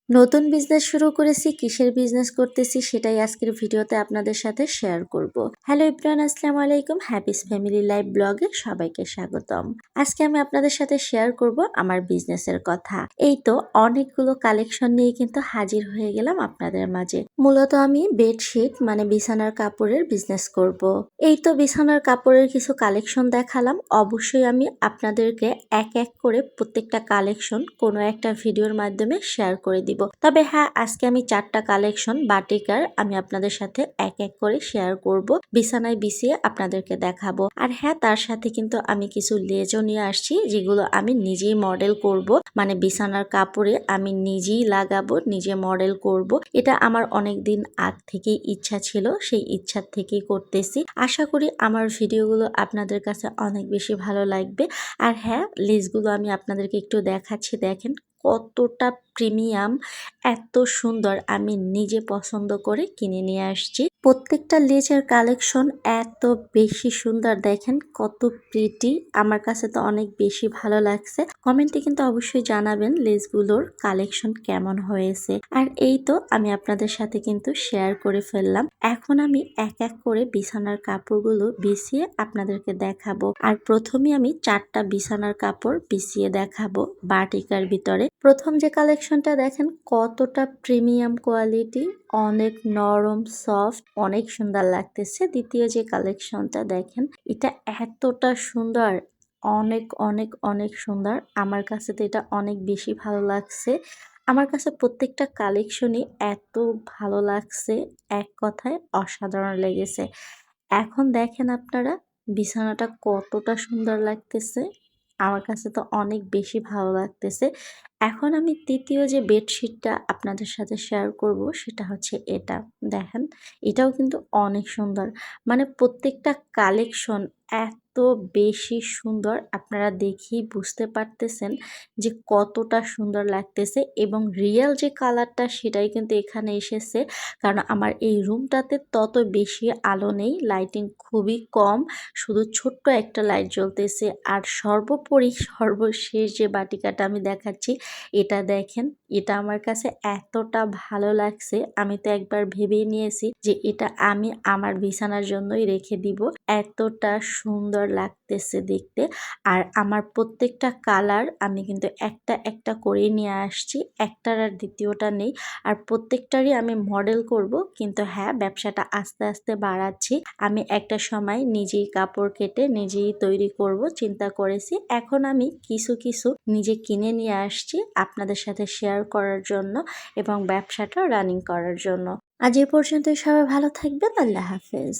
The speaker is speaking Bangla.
নতুন বিজনেস শুরু করেছি, কিসের বিজনেস করতেছি সেটাই আজকের ভিডিওতে আপনাদের সাথে শেয়ার করব। হ্যালো এভরিওয়ান, আসসালামু আলাইকুম। হ্যাপিস ফ্যামিলি লাইফ ব্লগে সবাইকে স্বাগতম। আজকে আমি আপনাদের সাথে শেয়ার করব আমার বিজনেসের কথা। এই তো অনেকগুলো কালেকশন নিয়ে কিন্তু হাজির হয়ে গেলাম আপনাদের মাঝে। মূলত আমি বেডশিট মানে বিছানার কাপড়ের বিজনেস করব। এই তো বিছানার কাপড়ের কিছু কালেকশন দেখালাম। অবশ্যই আমি আপনাদেরকে এক এক করে প্রত্যেকটা কালেকশন কোনো একটা ভিডিওর মাধ্যমে শেয়ার করে দিব। তবে হ্যাঁ, আজকে আমি 4টা কালেকশন বাটিকার আমি আপনাদের সাথে এক এক করে শেয়ার করব, বিছানায় বিছিয়ে আপনাদেরকে দেখাবো। আর হ্যাঁ, তার সাথে কিন্তু আমি কিছু লেজও নিয়ে আসছি, যেগুলো আমি নিজেই মডেল করব, মানে বিছানার কাপড়ে আমি নিজেই লাগাবো, নিজে মডেল করব। এটা আমার অনেক দিন আগ থেকেই ইচ্ছা ছিল, সেই ইচ্ছা থেকেই করতেছি। আশা করি আমার ভিডিওগুলো আপনাদের কাছে অনেক বেশি ভালো লাগবে। আর হ্যাঁ, লেসগুলো আমি আপনাদেরকে একটু দেখাচ্ছি, দেখেন কতটা প্রিমিয়াম, এত সুন্দর। আমি নিজে পছন্দ করে কিনে নিয়ে আসছি। প্রত্যেকটা লেজের কালেকশন এত বেশি সুন্দর, দেখেন কত প্রিটি। আমার কাছে তো অনেক বেশি ভালো লাগছে। কমেন্টে কিন্তু অবশ্যই জানাবেন লেসগুলোর কালেকশন কেমন হয়েছে। আর এই তো আমি আপনাদের সাথে কিন্তু শেয়ার করে ফেললাম। এখন আমি এক এক করে বিছানার কাপড়গুলো বিছিয়ে আপনাদেরকে দেখাবো। আর প্রথমে আমি 4টা বিছানার কাপড় বিছিয়ে দেখাবো বাটিকার ভিতরে। প্রথম যে কালেকশনটা দেখেন কতটা প্রিমিয়াম কোয়ালিটি, অনেক নরম সফট, অনেক সুন্দর লাগতেছে। দ্বিতীয় যে কালেকশনটা দেখেন, এটা এতটা সুন্দর, অনেক অনেক অনেক সুন্দর। আমার কাছে তো এটা অনেক বেশি ভালো লাগছে। আমার কাছে প্রত্যেকটা কালেকশনই এত ভালো লাগছে, এক কথায় অসাধারণ লেগেছে। এখন দেখেন আপনারা বিছানাটা কতটা সুন্দর লাগতেছে, আমার কাছে তো অনেক বেশি ভালো লাগতেছে। এখন আমি তৃতীয় যে বেডশিটটা আপনাদের সাথে শেয়ার করব সেটা হচ্ছে এটা। দেখেন এটাও কিন্তু অনেক সুন্দর, মানে প্রত্যেকটা কালেকশন এত বেশি সুন্দর, আপনারা দেখেই বুঝতে পারতেছেন যে কতটা সুন্দর লাগতেছে। এবং রিয়েল যে কালারটা সেটাই কিন্তু এখানে এসেছে, কারণ আমার এই রুমটাতে তত বেশি আলো নেই, লাইটিং খুবই কম, শুধু ছোট্ট একটা লাইট জ্বলতেছে। আর সর্বোপরি সর্বশেষ যে বাটিকাটা আমি দেখাচ্ছি, এটা দেখেন, এটা আমার কাছে এতটা ভালো লাগছে, আমি তো একবার ভেবেই নিয়েছি যে এটা আমি আমার বিছানার জন্যই রেখে দিব, এতটা সুন্দর লাগতেছে দেখতে। আর আমার প্রত্যেকটা কালার আমি কিন্তু একটা একটা করে নিয়ে আসছি, একটার আর দ্বিতীয়টা নেই। আর প্রত্যেকটারই আমি মডেল করব, কিন্তু হ্যাঁ, ব্যবসাটা আস্তে আস্তে বাড়াচ্ছি। আমি একটা সময় নিজেই কাপড় কেটে নিজেই তৈরি করব চিন্তা করেছি। এখন আমি কিছু কিছু নিজে কিনে নিয়ে আসছি আপনাদের সাথে শেয়ার করার জন্য এবং ব্যবসাটা রানিং করার জন্য। আজ এ পর্যন্তই, সবাই ভালো থাকবেন। আল্লাহ হাফেজ।